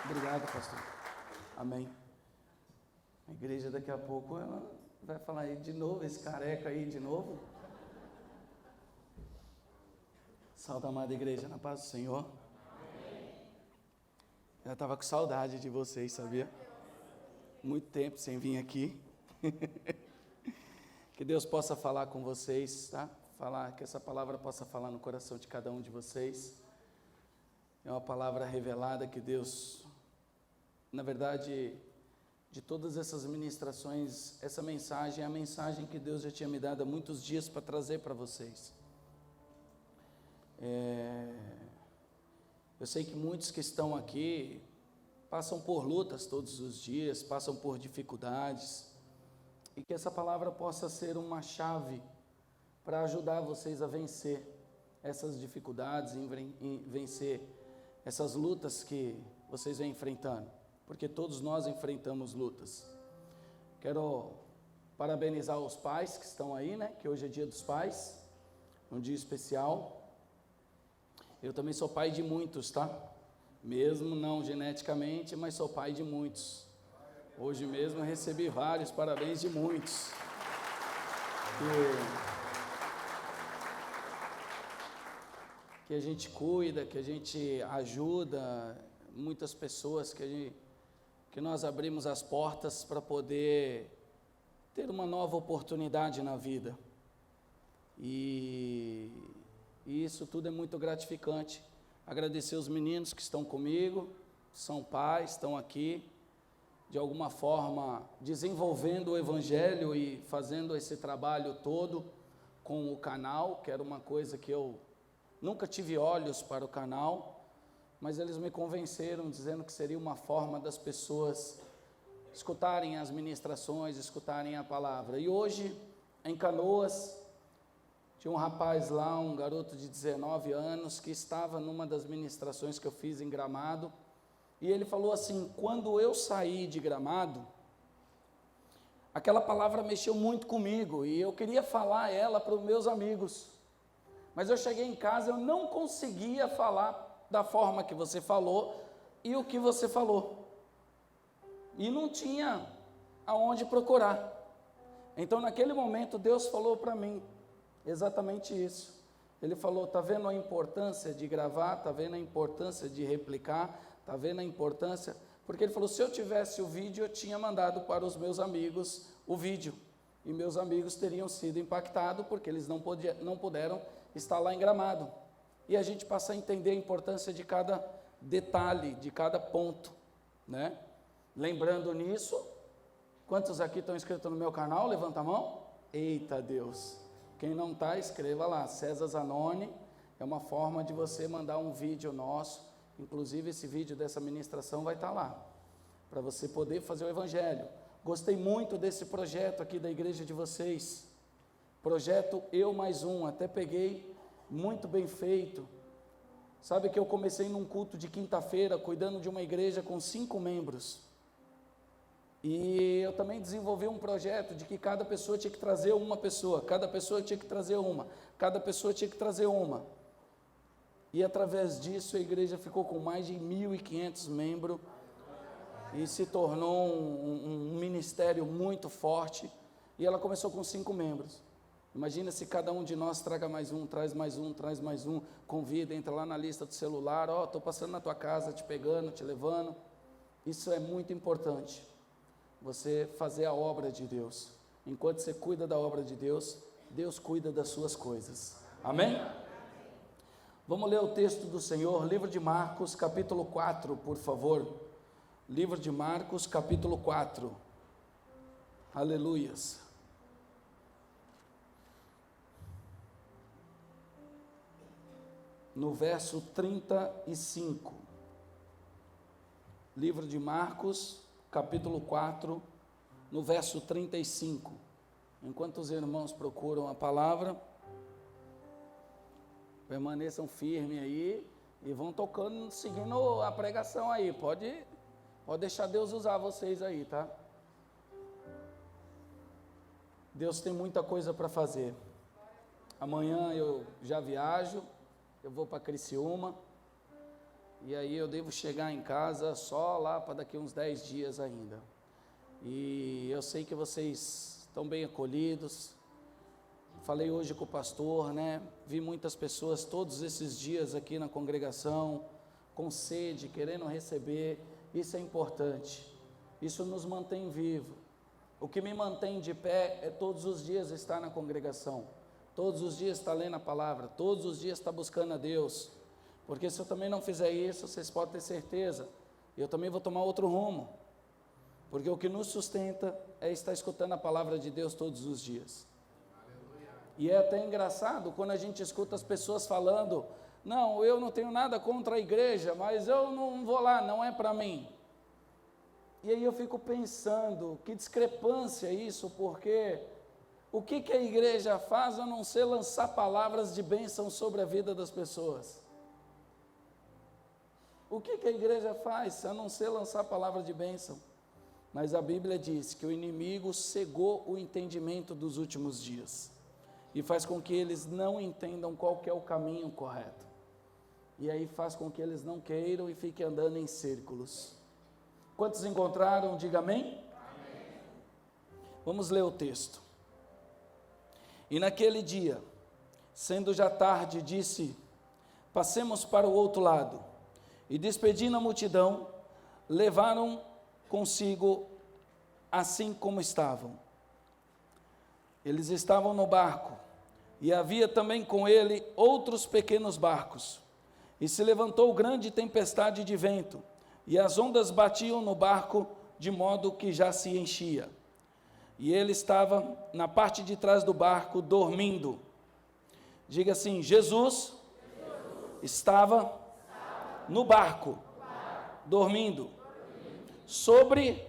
Obrigado, pastor. Amém. A igreja daqui a pouco ela vai falar aí de novo, esse careca aí de novo. Salve, amada igreja, na paz do Senhor. Eu estava com saudade de vocês, sabia? Muito tempo sem vir aqui. Que Deus possa falar com vocês, tá? Que essa palavra possa falar no coração de cada um de vocês. É uma palavra revelada que Deus, na verdade, de todas essas ministrações, essa mensagem é a mensagem que Deus já tinha me dado há muitos dias para trazer para vocês. Eu sei que muitos que estão aqui passam por lutas todos os dias, passam por dificuldades, e que essa palavra possa ser uma chave para ajudar vocês a vencer essas dificuldades, vencer essas lutas que vocês vêm enfrentando, porque todos nós enfrentamos lutas. Quero parabenizar os pais que estão aí, né? Que hoje é dia dos pais, um dia especial. Eu também sou pai de muitos, tá? Mesmo não geneticamente, mas sou pai de muitos. Hoje mesmo eu recebi vários parabéns de muitos. Que a gente cuida, que a gente ajuda muitas pessoas, que nós abrimos as portas para poder ter uma nova oportunidade na vida. E isso tudo é muito gratificante. Agradecer os meninos que estão comigo, são pais, estão aqui, de alguma forma desenvolvendo o Evangelho e fazendo esse trabalho todo com o canal, que era uma coisa que eu nunca tive olhos para o canal, mas eles me convenceram, dizendo que seria uma forma das pessoas escutarem as ministrações, escutarem a palavra. E hoje, em Canoas, tinha um rapaz lá, um garoto de 19 anos, que estava numa das ministrações que eu fiz em Gramado, e ele falou assim: quando eu saí de Gramado, aquela palavra mexeu muito comigo, e eu queria falar ela para os meus amigos, mas eu cheguei em casa, eu não conseguia falar da forma que você falou, e o que você falou, e não tinha aonde procurar. Então naquele momento Deus falou para mim exatamente isso. Ele falou: está vendo a importância de gravar, está vendo a importância de replicar, está vendo a importância, porque ele falou: se eu tivesse o vídeo, eu tinha mandado para os meus amigos o vídeo, e meus amigos teriam sido impactados, porque eles não puderam estar lá em Gramado, e a gente passa a entender a importância de cada detalhe, de cada ponto, né? Lembrando nisso, quantos aqui estão inscritos no meu canal? Levanta a mão. Eita Deus! Quem não está, escreva lá, César Zanoni. É uma forma de você mandar um vídeo nosso, inclusive esse vídeo dessa ministração vai estar lá, para você poder fazer o Evangelho. Gostei muito desse projeto aqui da igreja de vocês, projeto Eu Mais Um, até peguei, muito bem feito. Sabe que eu comecei num culto de quinta-feira, cuidando de uma igreja com 5 membros, e eu também desenvolvi um projeto de que cada pessoa tinha que trazer uma pessoa, cada pessoa tinha que trazer uma, cada pessoa tinha que trazer uma. E através disso a igreja ficou com mais de 1.500 membros e se tornou um ministério muito forte. E ela começou com 5 membros. Imagina se cada um de nós traga mais um, traz mais um, traz mais um, convida, entra lá na lista do celular, estou passando na tua casa, te pegando, te levando. Isso é muito importante. Você fazer a obra de Deus. Enquanto você cuida da obra de Deus, Deus cuida das suas coisas. Amém? Vamos ler o texto do Senhor, livro de Marcos, capítulo 4, por favor. Livro de Marcos, capítulo 4. Aleluias. No verso 35. Livro de Marcos, capítulo 4, no verso 35. Enquanto os irmãos procuram a palavra, permaneçam firmes aí e vão tocando, seguindo a pregação aí. Pode deixar Deus usar vocês aí, tá? Deus tem muita coisa para fazer. Amanhã eu já viajo, eu vou para Criciúma. E aí eu devo chegar em casa só lá para daqui uns 10 dias ainda. E eu sei que vocês estão bem acolhidos. Falei hoje com o pastor, né? Vi muitas pessoas todos esses dias aqui na congregação, com sede, querendo receber. Isso é importante. Isso nos mantém vivo. O que me mantém de pé é todos os dias estar na congregação. Todos os dias estar lendo a palavra. Todos os dias estar buscando a Deus. Porque se eu também não fizer isso, vocês podem ter certeza, eu também vou tomar outro rumo. Porque o que nos sustenta é estar escutando a palavra de Deus todos os dias. E é até engraçado quando a gente escuta as pessoas falando, não, eu não tenho nada contra a igreja, mas eu não vou lá, não é para mim. E aí eu fico pensando, que discrepância isso, porque o que a igreja faz a não ser lançar palavras de bênção sobre a vida das pessoas? O que a igreja faz a não ser lançar palavras de bênção? Mas a Bíblia diz que o inimigo cegou o entendimento dos últimos dias e faz com que eles não entendam qual que é o caminho correto. E aí faz com que eles não queiram e fiquem andando em círculos. Quantos encontraram? Diga amém. Amém. Vamos ler o texto. E naquele dia, sendo já tarde, disse, passemos para o outro lado. E despedindo a multidão, levaram consigo assim como estavam. Eles estavam no barco, e havia também com ele outros pequenos barcos. E se levantou grande tempestade de vento, e as ondas batiam no barco, de modo que já se enchia. E ele estava na parte de trás do barco, dormindo. Diga assim, Jesus estava no barco, dormindo, sobre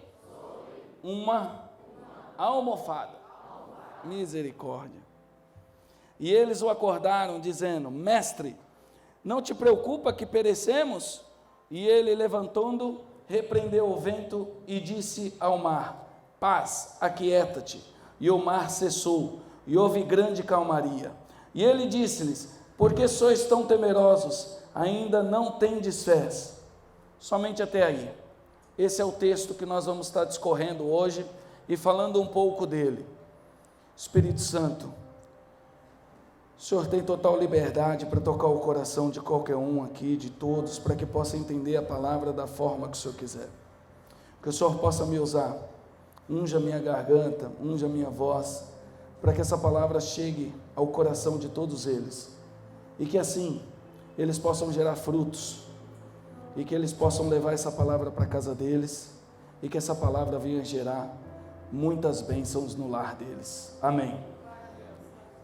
uma almofada. Misericórdia. E eles o acordaram, dizendo, mestre, não te preocupa que perecemos? E ele, levantando, repreendeu o vento e disse ao mar, paz, aquieta-te. E o mar cessou, e houve grande calmaria. E ele disse-lhes, por que sois tão temerosos? Ainda não tendes fé? Somente até aí. Esse é o texto que nós vamos estar discorrendo hoje e falando um pouco dele. Espírito Santo, o Senhor tem total liberdade para tocar o coração de qualquer um aqui, de todos, para que possa entender a palavra da forma que o Senhor quiser. Que o Senhor possa me usar, unja minha garganta, unja minha voz, para que essa palavra chegue ao coração de todos eles. E que assim, eles possam gerar frutos, e que eles possam levar essa palavra para a casa deles, e que essa palavra venha gerar muitas bênçãos no lar deles. Amém.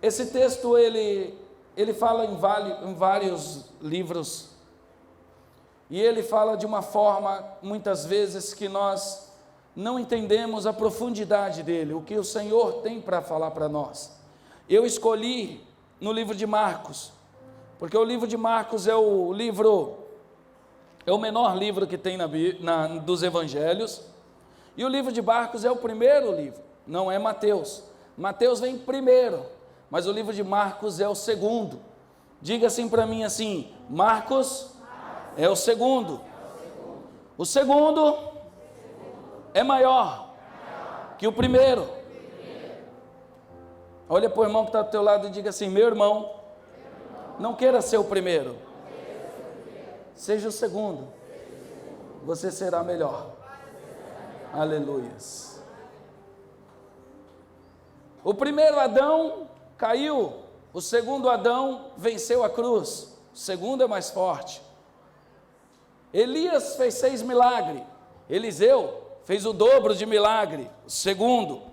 Esse texto, ele fala em vários livros, e ele fala de uma forma, muitas vezes, que nós não entendemos a profundidade dele, o que o Senhor tem para falar para nós. Eu escolhi no livro de Marcos, porque o livro de Marcos é o menor livro que tem dos evangelhos, e o livro de Marcos é o primeiro livro, não é Mateus. Mateus vem primeiro, mas o livro de Marcos é o segundo. Diga assim para mim assim, Marcos é o segundo. O segundo é maior que o primeiro. Olha para o irmão que está do teu lado e diga assim, meu irmão, não queira ser o primeiro, seja o segundo, você será melhor. Aleluias. O primeiro Adão caiu, o segundo Adão venceu a cruz, o segundo é mais forte. Elias fez 6 milagres, Eliseu fez o dobro de milagre, o segundo.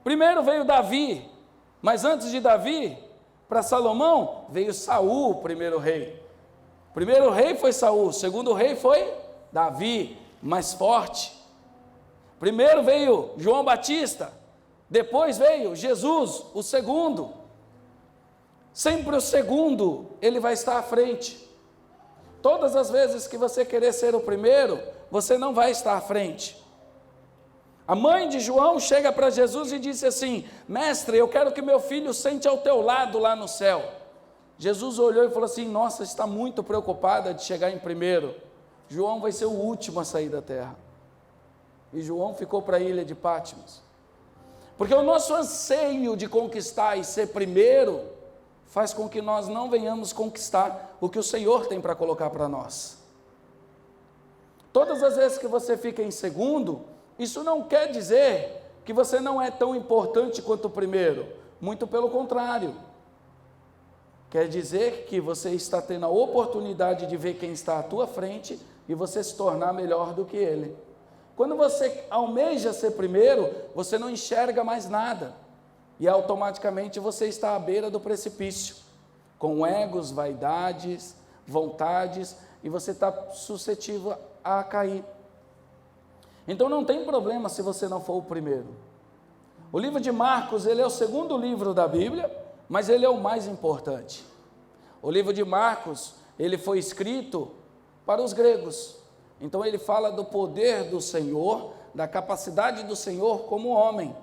Primeiro veio Davi, mas antes de Davi, para Salomão, veio Saul, o primeiro rei. O primeiro rei foi Saul, o segundo rei foi Davi, mais forte. Primeiro veio João Batista, depois veio Jesus, o segundo. Sempre o segundo, ele vai estar à frente. Todas as vezes que você querer ser o primeiro, você não vai estar à frente. A mãe de João chega para Jesus e disse assim, mestre, eu quero que meu filho sente ao teu lado lá no céu. Jesus olhou e falou assim: nossa, está muito preocupada de chegar em primeiro. João vai ser o último a sair da terra. E João ficou para a ilha de Patmos. Porque o nosso anseio de conquistar e ser primeiro faz com que nós não venhamos conquistar o que o Senhor tem para colocar para nós. Todas as vezes que você fica em segundo, isso não quer dizer que você não é tão importante quanto o primeiro. Muito pelo contrário. Quer dizer que você está tendo a oportunidade de ver quem está à tua frente e você se tornar melhor do que ele. Quando você almeja ser primeiro, você não enxerga mais nada. E automaticamente você está à beira do precipício, com egos, vaidades, vontades, e você está suscetível a cair. Então não tem problema se você não for o primeiro. O livro de Marcos, ele é o segundo livro da Bíblia, mas ele é o mais importante. O livro de Marcos, ele foi escrito para os gregos. Então ele fala do poder do Senhor, da capacidade do Senhor como homem.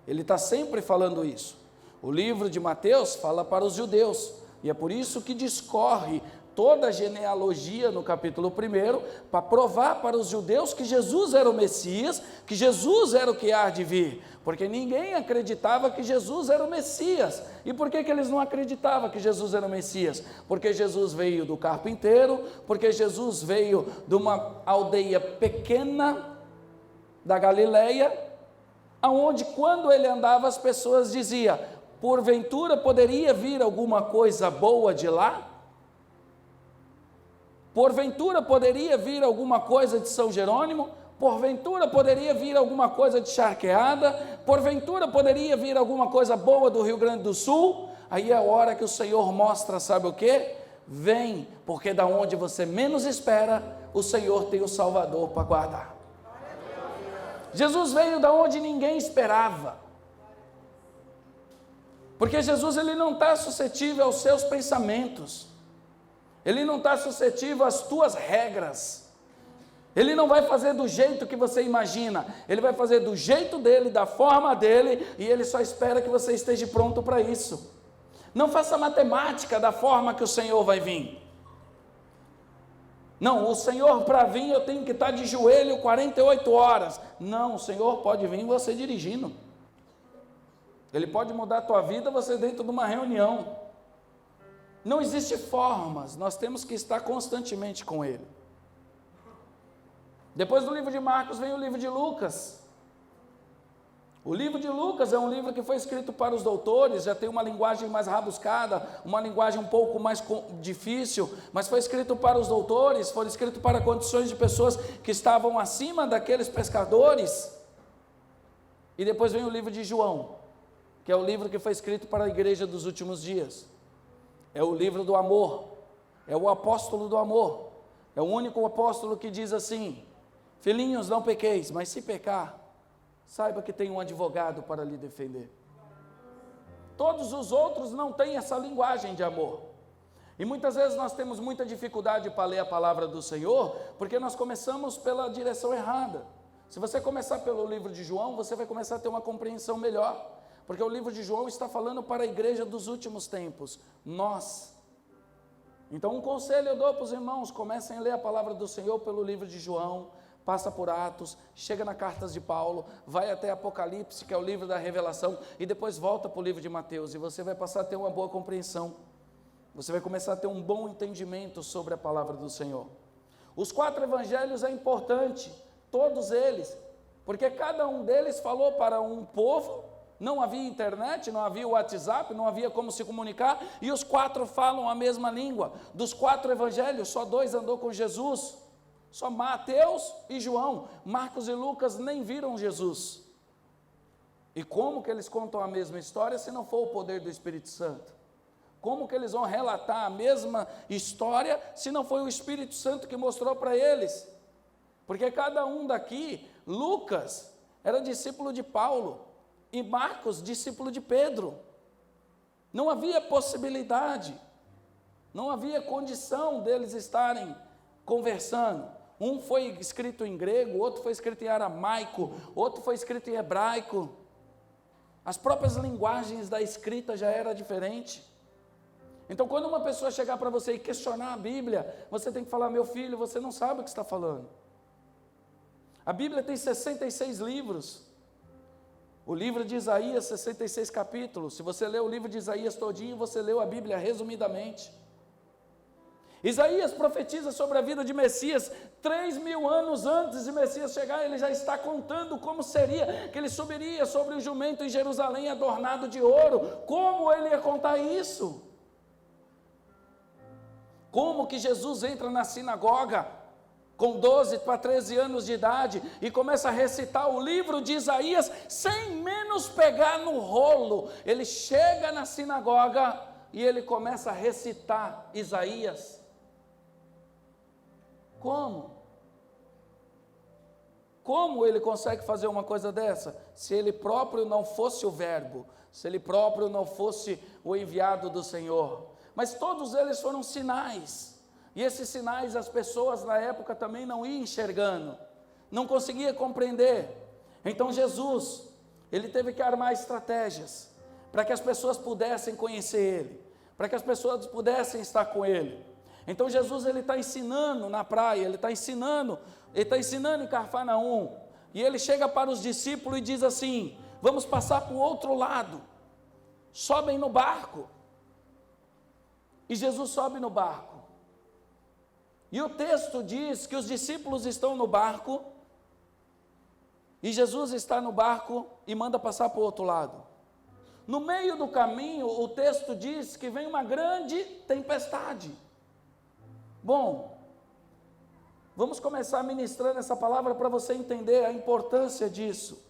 Ele está sempre falando isso. O livro de Mateus fala para os judeus, e é por isso que discorre toda a genealogia no capítulo 1, para provar para os judeus que Jesus era o Messias, que Jesus era o que há de vir, porque ninguém acreditava que Jesus era o Messias. E por que eles não acreditavam que Jesus era o Messias? Porque Jesus veio do carpinteiro, porque Jesus veio de uma aldeia pequena da Galileia, aonde quando ele andava as pessoas diziam: porventura poderia vir alguma coisa boa de lá? Porventura poderia vir alguma coisa de São Jerônimo? Porventura poderia vir alguma coisa de Charqueada? Porventura poderia vir alguma coisa boa do Rio Grande do Sul? Aí é a hora que o Senhor mostra, sabe o quê? Vem, porque da onde você menos espera, o Senhor tem o Salvador para guardar. Jesus veio da onde ninguém esperava. Porque Jesus, ele não está suscetível aos seus pensamentos. Ele não está suscetível às tuas regras. Ele não vai fazer do jeito que você imagina. Ele vai fazer do jeito dele, da forma dele, e ele só espera que você esteja pronto para isso. Não faça matemática da forma que o Senhor vai vir. Não, o Senhor para vir eu tenho que estar de joelho 48 horas. Não, o Senhor pode vir você dirigindo. Ele pode mudar a tua vida você dentro de uma reunião. Não existe formas, nós temos que estar constantemente com Ele. Depois do livro de Marcos vem o livro de Lucas. O livro de Lucas é um livro que foi escrito para os doutores, já tem uma linguagem mais rabuscada, uma linguagem um pouco mais difícil, mas foi escrito para os doutores, foi escrito para condições de pessoas que estavam acima daqueles pescadores. E depois vem o livro de João, que é o livro que foi escrito para a igreja dos últimos dias. É o livro do amor, é o apóstolo do amor, é o único apóstolo que diz assim: filhinhos, não pequeis, mas se pecar, saiba que tem um advogado para lhe defender. Todos os outros não têm essa linguagem de amor, e muitas vezes nós temos muita dificuldade para ler a palavra do Senhor, porque nós começamos pela direção errada. Se você começar pelo livro de João, você vai começar a ter uma compreensão melhor, porque o livro de João está falando para a igreja dos últimos tempos, nós. Então um conselho eu dou para os irmãos: comecem a ler a palavra do Senhor pelo livro de João, passa por Atos, chega na Cartas de Paulo, vai até Apocalipse, que é o livro da revelação, e depois volta para o livro de Mateus, e você vai passar a ter uma boa compreensão, você vai começar a ter um bom entendimento sobre a palavra do Senhor. Os 4 evangelhos é importante, todos eles, porque cada um deles falou para um povo. Não havia internet, não havia WhatsApp, não havia como se comunicar, e os 4 falam a mesma língua. Dos 4 evangelhos, só 2 andou com Jesus, só Mateus e João. Marcos e Lucas nem viram Jesus. E como que eles contam a mesma história se não for o poder do Espírito Santo? Como que eles vão relatar a mesma história se não foi o Espírito Santo que mostrou para eles? Porque cada um daqui, Lucas era discípulo de Paulo, e Marcos, discípulo de Pedro. Não havia possibilidade, não havia condição deles estarem conversando. Um foi escrito em grego, outro foi escrito em aramaico, outro foi escrito em hebraico. As próprias linguagens da escrita já era diferente. Então, quando uma pessoa chegar para você e questionar a Bíblia, você tem que falar: meu filho, você não sabe o que está falando. A Bíblia tem 66 livros. O livro de Isaías, 66 capítulos. Se você ler o livro de Isaías todinho, você leu a Bíblia resumidamente. Isaías profetiza sobre a vida de Messias 3.000 anos antes de Messias chegar. Ele já está contando como seria, que ele subiria sobre o jumento em Jerusalém adornado de ouro. Como ele ia contar isso? Como que Jesus entra na sinagoga com 12 para 13 anos de idade e começa a recitar o livro de Isaías sem menos pegar no rolo? Ele chega na sinagoga e ele começa a recitar Isaías. Como? Como ele consegue fazer uma coisa dessa? Se ele próprio não fosse o Verbo, se ele próprio não fosse o enviado do Senhor. Mas todos eles foram sinais. E esses sinais as pessoas na época também não iam enxergando, não conseguiam compreender. Então Jesus, ele teve que armar estratégias para que as pessoas pudessem conhecer ele, para que as pessoas pudessem estar com ele. Então Jesus, ele está ensinando na praia, ele está ensinando em Cafarnaum, e ele chega para os discípulos e diz assim: vamos passar para o outro lado, sobem no barco. E Jesus sobe no barco, e o texto diz que os discípulos estão no barco, e Jesus está no barco e manda passar para o outro lado. No meio do caminho, o texto diz que vem uma grande tempestade. Bom, vamos começar ministrando essa palavra para você entender a importância disso.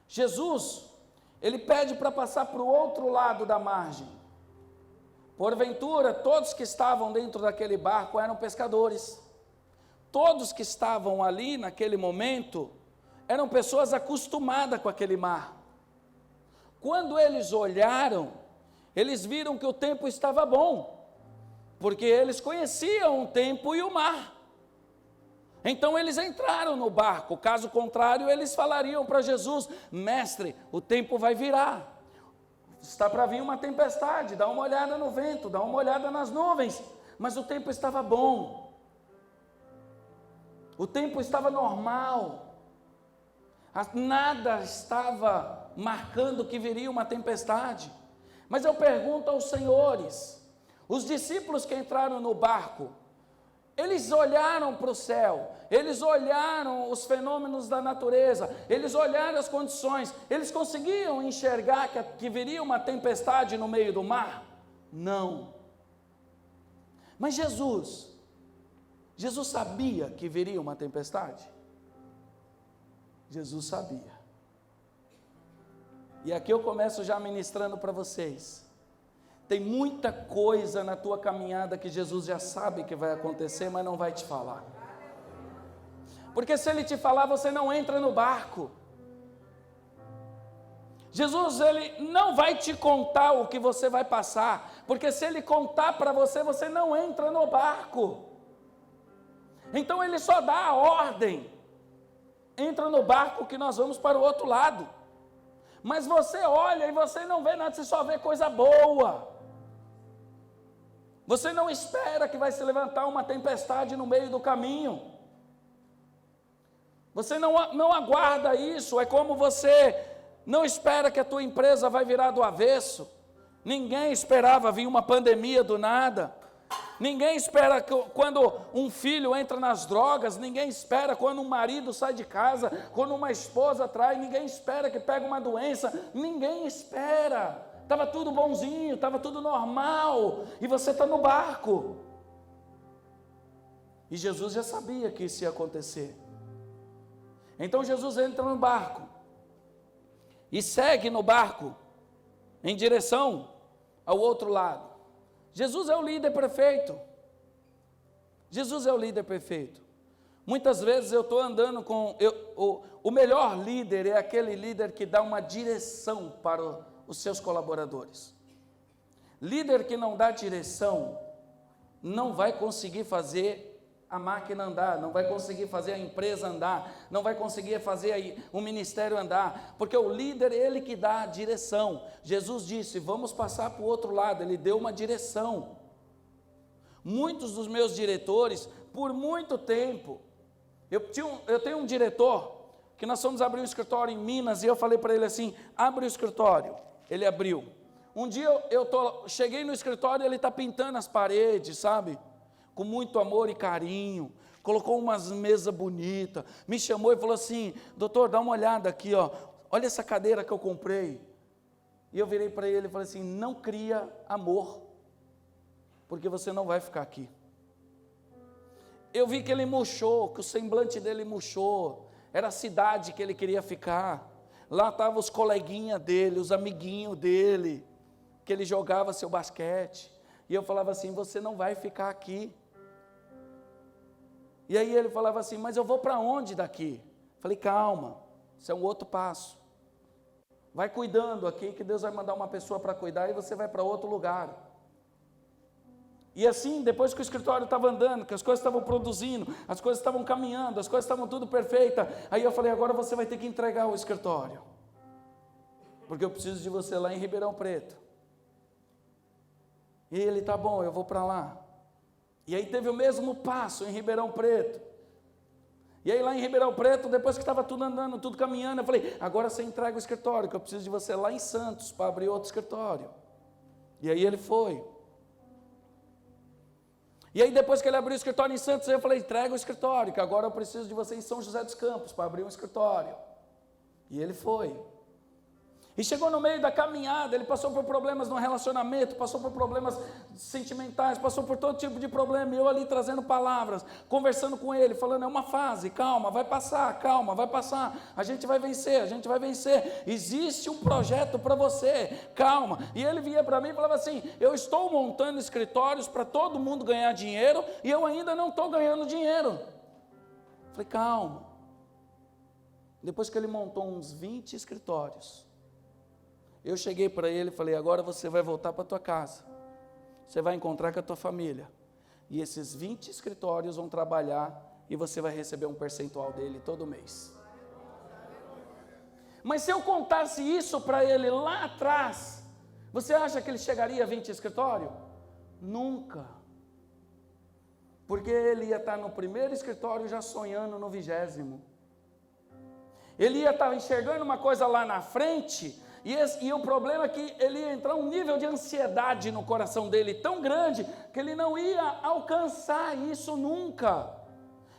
Jesus, ele pede para passar para o outro lado da margem. Porventura, todos que estavam dentro daquele barco eram pescadores. Todos que estavam ali naquele momento eram pessoas acostumadas com aquele mar. Quando eles olharam, eles viram que o tempo estava bom, porque eles conheciam o tempo e o mar. Então eles entraram no barco, caso contrário eles falariam para Jesus: mestre, o tempo vai virar, está para vir uma tempestade, dá uma olhada no vento, dá uma olhada nas nuvens. Mas o tempo estava bom, o tempo estava normal, nada estava marcando que viria uma tempestade. Mas eu pergunto aos senhores, os discípulos que entraram no barco, eles olharam para o céu, eles olharam os fenômenos da natureza, eles olharam as condições, eles conseguiam enxergar que viria uma tempestade no meio do mar? Não. Mas Jesus sabia que viria uma tempestade? Jesus sabia. E aqui eu começo já ministrando para vocês. Tem muita coisa na tua caminhada que Jesus já sabe que vai acontecer, mas não vai te falar. Porque se ele te falar, você não entra no barco. Jesus, ele não vai te contar o que você vai passar, porque se ele contar para você, você não entra no barco. Então ele só dá a ordem: entra no barco que nós vamos para o outro lado. Mas você olha e você não vê nada, você só vê coisa boa. Você não espera que vai se levantar uma tempestade no meio do caminho. Você não aguarda isso. É como você não espera que a tua empresa vai virar do avesso. Ninguém esperava vir uma pandemia do nada. Ninguém espera quando um filho entra nas drogas. Ninguém espera quando um marido sai de casa, quando uma esposa trai. Ninguém espera que pegue uma doença. Ninguém espera. Estava tudo bonzinho, estava tudo normal, e você está no barco. E Jesus já sabia que isso ia acontecer. Então Jesus entra no barco e segue no barco em direção ao outro lado. Jesus é o líder perfeito. Jesus é o líder perfeito. Muitas vezes eu estou andando com... o melhor líder é aquele líder que dá uma direção para os seus colaboradores. Líder que não dá direção não vai conseguir fazer a máquina andar, não vai conseguir fazer a empresa andar, não vai conseguir fazer o ministério andar, porque o líder, ele que dá a direção. Jesus disse, vamos passar para o outro lado, ele deu uma direção. Muitos dos meus diretores, por muito tempo, eu tenho um diretor, que nós fomos abrir um escritório em Minas, e eu falei para ele assim, abre o escritório, ele abriu. Um dia cheguei no escritório e ele está pintando as paredes, sabe? Com muito amor e carinho, colocou umas mesas bonitas, me chamou e falou assim, doutor, dá uma olhada aqui, ó, olha essa cadeira que eu comprei. E eu virei para ele e falei assim, não cria amor, porque você não vai ficar aqui. Eu vi que ele murchou, que o semblante dele murchou, era a cidade que ele queria ficar, lá estavam os coleguinhas dele, os amiguinhos dele, que ele jogava seu basquete, e eu falava assim, você não vai ficar aqui. E aí ele falava assim, mas eu vou para onde daqui? Falei, calma, isso é um outro passo. Vai cuidando aqui, que Deus vai mandar uma pessoa para cuidar, e você vai para outro lugar. E assim, depois que o escritório estava andando, que as coisas estavam produzindo, as coisas estavam caminhando, as coisas estavam tudo perfeitas, aí eu falei, agora você vai ter que entregar o escritório, porque eu preciso de você lá em Ribeirão Preto. E ele, tá bom, eu vou para lá. E aí teve o mesmo passo em Ribeirão Preto. E aí lá em Ribeirão Preto, depois que estava tudo andando, tudo caminhando, eu falei, agora você entrega o escritório, que eu preciso de você lá em Santos, para abrir outro escritório. E aí ele foi. E aí depois que ele abriu o escritório em Santos, eu falei, entrega o escritório, que agora eu preciso de você em São José dos Campos, para abrir um escritório. E ele foi. E chegou no meio da caminhada, ele passou por problemas no relacionamento, passou por problemas sentimentais, passou por todo tipo de problema, e eu ali trazendo palavras, conversando com ele, falando, é uma fase, calma, vai passar, a gente vai vencer, existe um projeto para você, calma. E ele vinha para mim e falava assim, eu estou montando escritórios para todo mundo ganhar dinheiro, e eu ainda não estou ganhando dinheiro. Falei, calma. Depois que ele montou uns 20 escritórios, eu cheguei para ele e falei, agora você vai voltar para a tua casa, você vai encontrar com a tua família, e esses 20 escritórios vão trabalhar, e você vai receber um percentual dele todo mês. Mas se eu contasse isso para ele lá atrás, você acha que ele chegaria a 20 escritórios? Nunca. Porque ele ia estar no primeiro escritório já sonhando no 20º. Ele ia estar enxergando uma coisa lá na frente, e o problema é que ele ia entrar um nível de ansiedade no coração dele tão grande, que ele não ia alcançar isso nunca.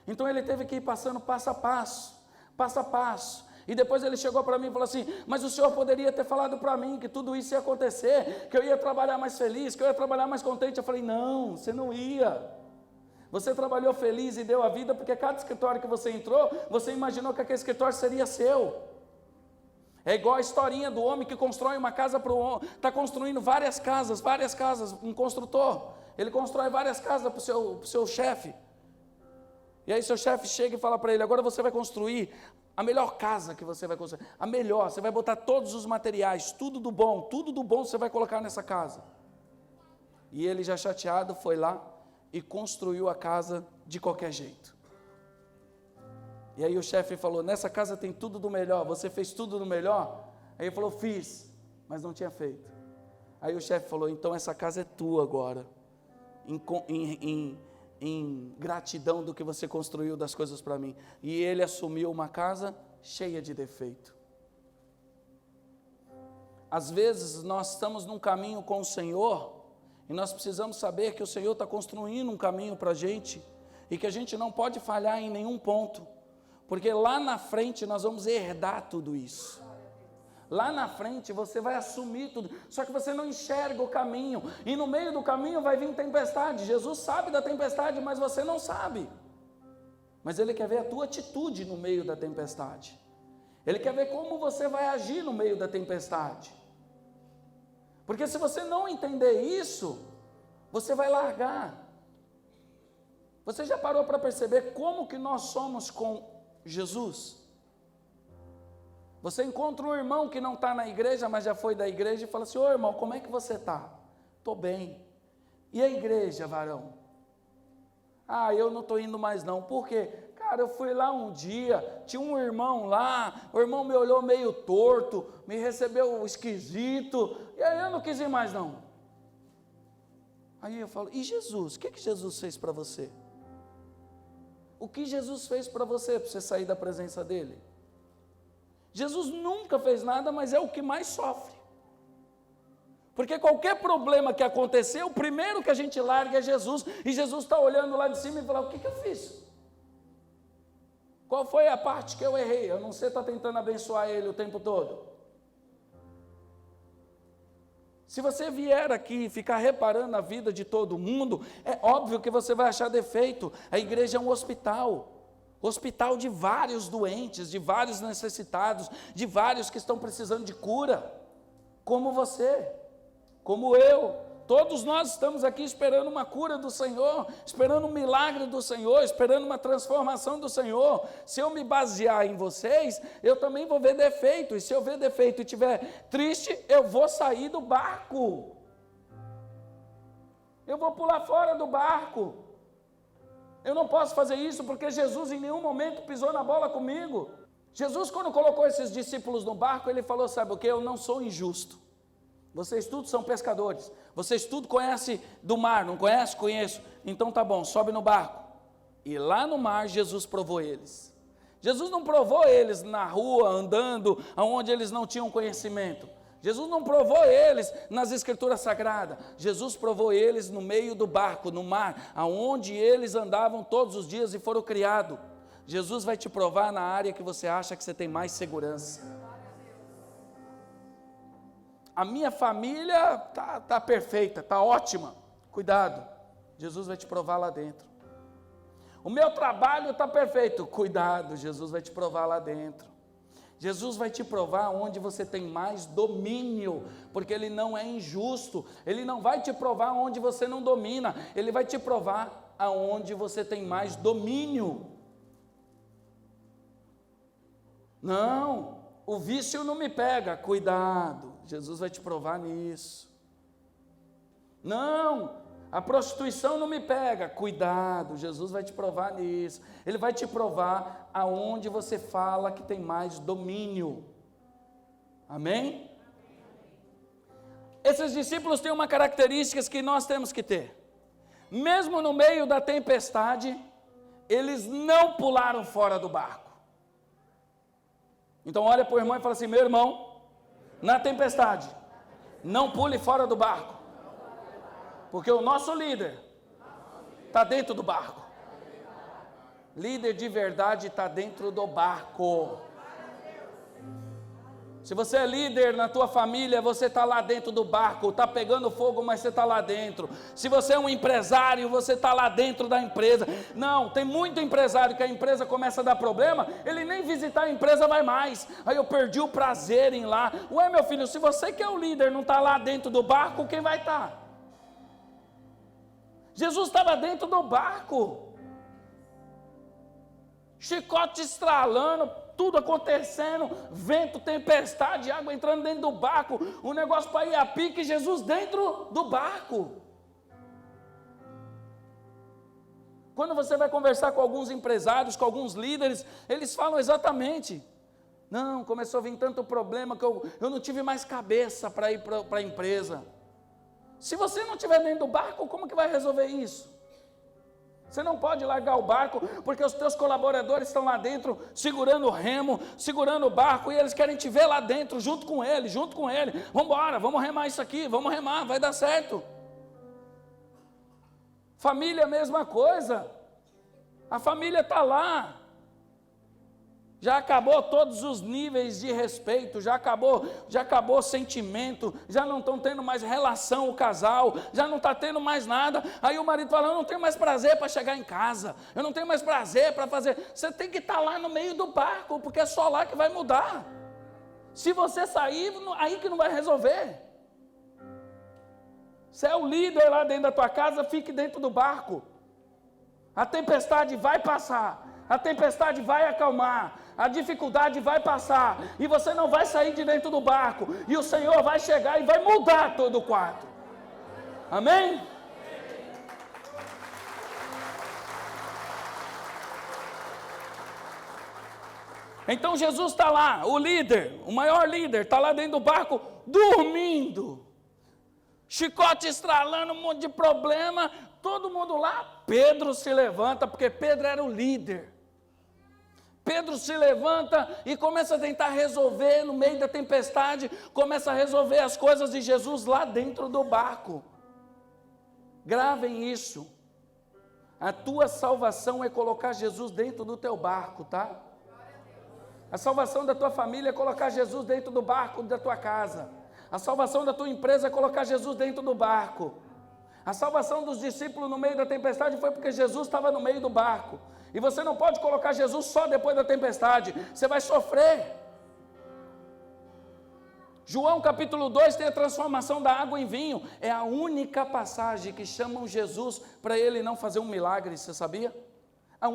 Então ele teve que ir passando passo a passo, e depois ele chegou para mim e falou assim, mas o senhor poderia ter falado para mim que tudo isso ia acontecer, que eu ia trabalhar mais feliz, que eu ia trabalhar mais contente. Eu falei, não, você não ia. Você trabalhou feliz e deu a vida, porque cada escritório que você entrou, você imaginou que aquele escritório seria seu. É igual a historinha do homem que constrói uma casa para o homem, está construindo várias casas, um construtor, ele constrói várias casas para o seu chefe, e aí seu chefe chega e fala para ele, agora você vai construir a melhor casa que você vai construir, a melhor, você vai botar todos os materiais, tudo do bom você vai colocar nessa casa. E ele já chateado foi lá e construiu a casa de qualquer jeito. E aí o chefe falou, nessa casa tem tudo do melhor, você fez tudo do melhor? Aí ele falou, fiz, mas não tinha feito. Aí o chefe falou, então essa casa é tua agora, em gratidão do que você construiu das coisas para mim. E ele assumiu uma casa cheia de defeito. Às vezes nós estamos num caminho com o Senhor, e nós precisamos saber que o Senhor está construindo um caminho para a gente, e que a gente não pode falhar em nenhum ponto, porque lá na frente nós vamos herdar tudo isso. Lá na frente você vai assumir tudo, só que você não enxerga o caminho, e no meio do caminho vai vir tempestade. Jesus sabe da tempestade, mas você não sabe. Mas Ele quer ver a tua atitude no meio da tempestade. Ele quer ver como você vai agir no meio da tempestade. Porque se você não entender isso, você vai largar. Você já parou para perceber como que nós somos com Jesus? Você encontra um irmão que não está na igreja, mas já foi da igreja, e fala assim, ô irmão, como é que você está? Estou bem. E a igreja, varão? Eu não estou indo mais não. Por quê? Cara, eu fui lá um dia, tinha um irmão lá, o irmão me olhou meio torto, me recebeu esquisito, e aí eu não quis ir mais não. Aí eu falo, e Jesus? O que Jesus fez para você? O que Jesus fez para você sair da presença dele? Jesus nunca fez nada, mas é o que mais sofre. Porque qualquer problema que acontecer, o primeiro que a gente larga é Jesus, e Jesus está olhando lá de cima e fala, o que eu fiz? Qual foi a parte que eu errei? Eu não sei, está tentando abençoar ele o tempo todo. Se você vier aqui e ficar reparando a vida de todo mundo, é óbvio que você vai achar defeito. A igreja é um hospital de vários doentes, de vários necessitados, de vários que estão precisando de cura, como você, como eu. Todos nós estamos aqui esperando uma cura do Senhor, esperando um milagre do Senhor, esperando uma transformação do Senhor. Se eu me basear em vocês, eu também vou ver defeito, e se eu ver defeito e estiver triste, eu vou sair do barco. Eu vou pular fora do barco. Eu não posso fazer isso porque Jesus em nenhum momento pisou na bola comigo. Jesus, quando colocou esses discípulos no barco, ele falou, sabe o que? Eu não sou injusto. Vocês todos são pescadores, vocês tudo conhecem do mar, não conhece? Conheço. Então tá bom, sobe no barco. E lá no mar Jesus provou eles. Jesus não provou eles na rua, andando, onde eles não tinham conhecimento. Jesus não provou eles nas escrituras sagradas. Jesus provou eles no meio do barco, no mar, aonde eles andavam todos os dias e foram criados. Jesus vai te provar na área que você acha que você tem mais segurança. A minha família tá perfeita, tá ótima. Cuidado, Jesus vai te provar lá dentro. O meu trabalho está perfeito. Cuidado, Jesus vai te provar lá dentro. Jesus vai te provar onde você tem mais domínio, porque Ele não é injusto. Ele não vai te provar onde você não domina. Ele vai te provar aonde você tem mais domínio. Não, o vício não me pega. Cuidado. Jesus vai te provar nisso. Não, a prostituição não me pega. Cuidado, Jesus vai te provar nisso. Ele vai te provar aonde você fala que tem mais domínio. Amém? Esses discípulos têm uma característica que nós temos que ter. Mesmo no meio da tempestade, eles não pularam fora do barco. Então olha para o irmão e fala assim, meu irmão, na tempestade, não pule fora do barco, porque o nosso líder está dentro do barco. Líder de verdade está dentro do barco. Se você é líder na tua família, você está lá dentro do barco, está pegando fogo, mas você está lá dentro. Se você é um empresário, você está lá dentro da empresa. Não, tem muito empresário que a empresa começa a dar problema, ele nem visitar a empresa vai mais. Aí eu perdi o prazer em ir lá. Ué, meu filho, se você que é o líder não está lá dentro do barco, quem vai estar? Jesus estava dentro do barco. Chicote estralando, tudo acontecendo, vento, tempestade, água entrando dentro do barco, um negócio para ir a pique, Jesus dentro do barco. Quando você vai conversar com alguns empresários, com alguns líderes, eles falam exatamente, não, começou a vir tanto problema que eu não tive mais cabeça para ir para a empresa. Se você não estiver dentro do barco, como que vai resolver isso? Você não pode largar o barco, porque os teus colaboradores estão lá dentro, segurando o remo, segurando o barco, e eles querem te ver lá dentro, junto com ele. Vamos embora, vamos remar isso aqui, vamos remar, vai dar certo. Família, a mesma coisa. A família está lá. Já acabou todos os níveis de respeito, já acabou o sentimento, já não estão tendo mais relação o casal, já não está tendo mais nada. Aí o marido fala, eu não tenho mais prazer para chegar em casa, eu não tenho mais prazer para fazer. Você tem que estar lá no meio do barco, porque é só lá que vai mudar. Se você sair, aí que não vai resolver. Você é o líder lá dentro da tua casa, fique dentro do barco. A tempestade vai passar, a tempestade vai acalmar, a dificuldade vai passar, e você não vai sair de dentro do barco, e o Senhor vai chegar e vai mudar todo o quarto. Amém? Então Jesus está lá, o líder, o maior líder, está lá dentro do barco, dormindo. Chicote estralando, um monte de problema, todo mundo lá. Pedro se levanta, porque Pedro era o líder. Pedro se levanta e começa a tentar resolver no meio da tempestade, começa a resolver as coisas de Jesus lá dentro do barco. Gravem isso. A tua salvação é colocar Jesus dentro do teu barco, tá? A salvação da tua família é colocar Jesus dentro do barco da tua casa. A salvação da tua empresa é colocar Jesus dentro do barco. A salvação dos discípulos no meio da tempestade foi porque Jesus estava no meio do barco. E você não pode colocar Jesus só depois da tempestade, você vai sofrer. João capítulo 2 tem a transformação da água em vinho. É a única passagem que chamam Jesus para ele não fazer um milagre, você sabia? A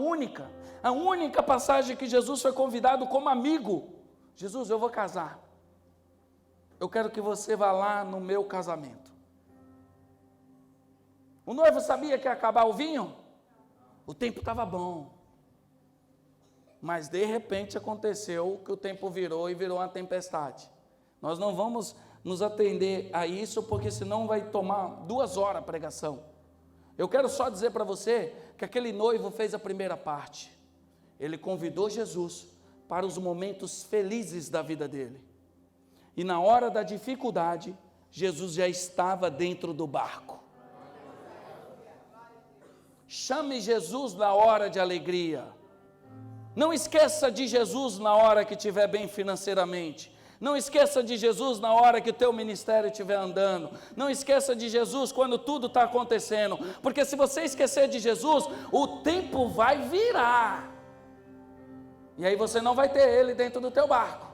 única passagem que Jesus foi convidado como amigo. Jesus, eu vou casar. Eu quero que você vá lá no meu casamento. O noivo sabia que ia acabar o vinho? O tempo estava bom. Mas de repente aconteceu que o tempo virou e virou uma tempestade. Nós não vamos nos atender a isso, porque senão vai tomar 2 horas a pregação. Eu quero só dizer para você que aquele noivo fez a primeira parte. Ele convidou Jesus para os momentos felizes da vida dele. E na hora da dificuldade, Jesus já estava dentro do barco. Chame Jesus na hora de alegria. Não esqueça de Jesus na hora que estiver bem financeiramente. Não esqueça de Jesus na hora que o teu ministério estiver andando. Não esqueça de Jesus quando tudo está acontecendo. Porque se você esquecer de Jesus, o tempo vai virar. E aí você não vai ter ele dentro do teu barco.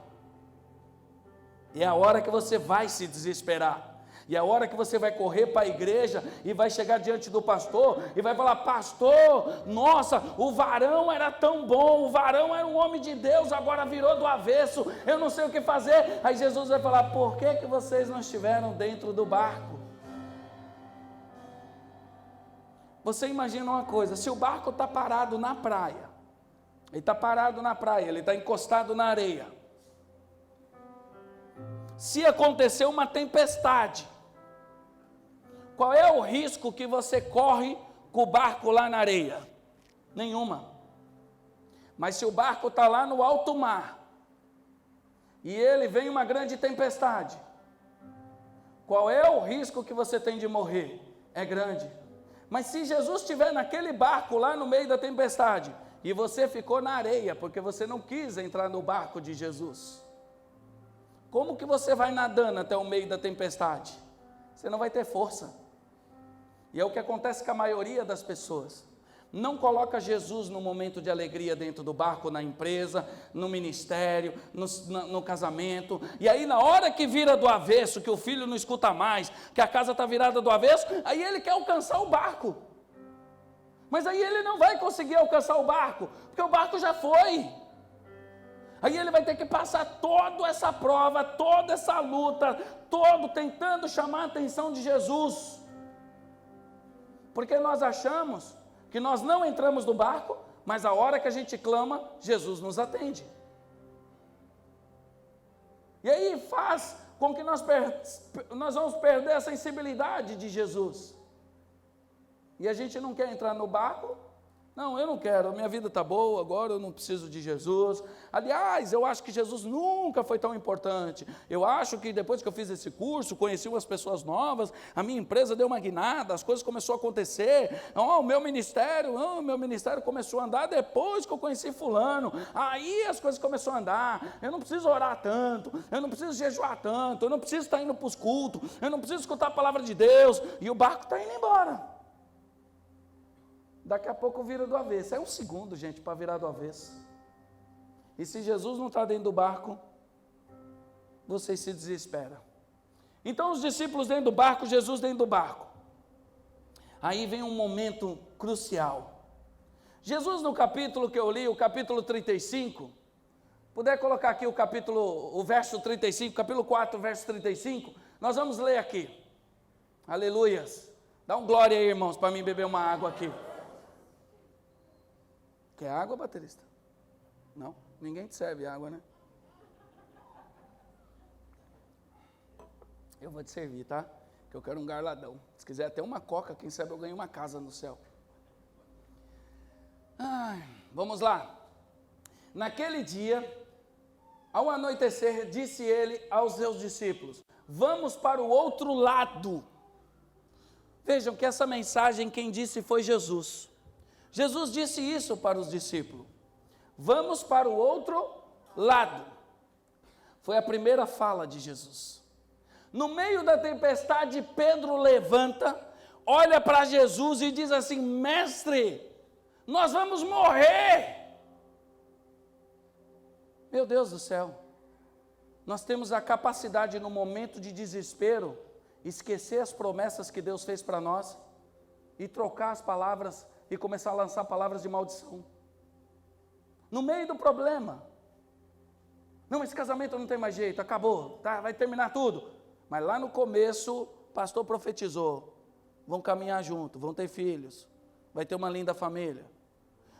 E é a hora que você vai se desesperar. E é a hora que você vai correr para a igreja e vai chegar diante do pastor e vai falar: pastor, nossa, o varão era tão bom, o varão era um homem de Deus, agora virou do avesso, eu não sei o que fazer. Aí Jesus vai falar: por que vocês não estiveram dentro do barco? Você imagina uma coisa, se o barco está parado na praia, ele está parado na praia, ele está encostado na areia. Se acontecer uma tempestade, qual é o risco que você corre com o barco lá na areia? Nenhuma. Mas se o barco está lá no alto mar, e ele vem uma grande tempestade, qual é o risco que você tem de morrer? É grande. Mas se Jesus estiver naquele barco lá no meio da tempestade, e você ficou na areia, porque você não quis entrar no barco de Jesus, como que você vai nadando até o meio da tempestade? Você não vai ter força. E é o que acontece com a maioria das pessoas. Não coloca Jesus no momento de alegria dentro do barco, na empresa, no ministério, no casamento. E aí na hora que vira do avesso, que o filho não escuta mais, que a casa está virada do avesso, aí ele quer alcançar o barco. Mas aí ele não vai conseguir alcançar o barco, porque o barco já foi. Aí ele vai ter que passar toda essa prova, toda essa luta, todo tentando chamar a atenção de Jesus. Porque nós achamos que nós não entramos no barco, mas a hora que a gente clama, Jesus nos atende. E aí faz com que nós vamos perder a sensibilidade de Jesus. E a gente não quer entrar no barco. Não, eu não quero, minha vida está boa, agora eu não preciso de Jesus. Aliás, eu acho que Jesus nunca foi tão importante. Eu acho que depois que eu fiz esse curso, conheci umas pessoas novas, a minha empresa deu uma guinada, as coisas começaram a acontecer. O meu ministério começou a andar depois que eu conheci fulano. Aí as coisas começaram a andar. Eu não preciso orar tanto, eu não preciso jejuar tanto, eu não preciso estar indo para os cultos, eu não preciso escutar a palavra de Deus. E o barco está indo embora. Daqui a pouco vira do avesso. É um segundo, gente, para virar do avesso. E se Jesus não está dentro do barco, você se desespera. Então os discípulos dentro do barco, Jesus dentro do barco. Aí vem um momento crucial. Jesus no capítulo que eu li, o capítulo 35, puder colocar aqui o verso 35, capítulo 4, verso 35, nós vamos ler aqui. Aleluias. Dá um glória aí, irmãos, para mim beber uma água aqui. Quer água, baterista? Não? Ninguém te serve água, né? Eu vou te servir, tá? Que eu quero um garladão. Se quiser até uma coca, quem sabe eu ganho uma casa no céu. Vamos lá. Naquele dia, ao anoitecer, disse ele aos seus discípulos: vamos para o outro lado. Vejam que essa mensagem quem disse foi Jesus. Jesus disse isso para os discípulos. Vamos para o outro lado. Foi a primeira fala de Jesus. No meio da tempestade, Pedro levanta, olha para Jesus e diz assim: mestre, nós vamos morrer. Meu Deus do céu, nós temos a capacidade no momento de desespero, esquecer as promessas que Deus fez para nós, e trocar as palavras, e começar a lançar palavras de maldição. No meio do problema. Não, esse casamento não tem mais jeito, acabou, tá, vai terminar tudo. Mas lá no começo, o pastor profetizou, vão caminhar junto, vão ter filhos, vai ter uma linda família.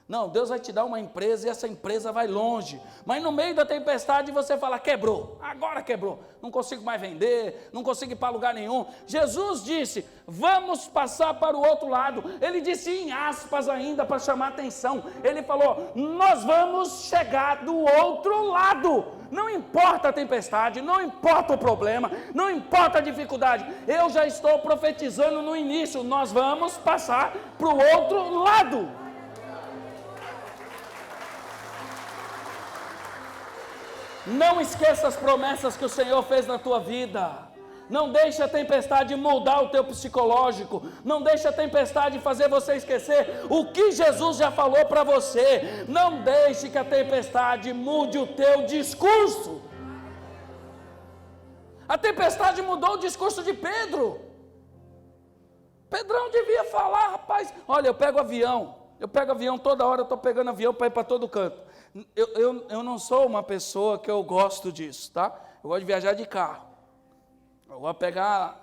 Não, Deus vai te dar uma empresa e essa empresa vai longe. Mas no meio da tempestade você fala: quebrou, agora quebrou. Não consigo mais vender, não consigo ir para lugar nenhum. Jesus disse: vamos passar para o outro lado. Ele disse em aspas ainda para chamar atenção. Ele falou: nós vamos chegar do outro lado. Não importa a tempestade, não importa o problema, não importa a dificuldade. Eu já estou profetizando no início. Nós vamos passar para o outro lado. Não esqueça as promessas que o Senhor fez na tua vida. Não deixe a tempestade mudar o teu psicológico. Não deixe a tempestade fazer você esquecer o que Jesus já falou para você. Não deixe que a tempestade mude o teu discurso. A tempestade mudou o discurso de Pedro. Pedrão devia falar: rapaz, olha, eu pego avião toda hora, eu estou pegando avião para ir para todo canto. Eu não sou uma pessoa que eu gosto disso, tá? Eu gosto de viajar de carro.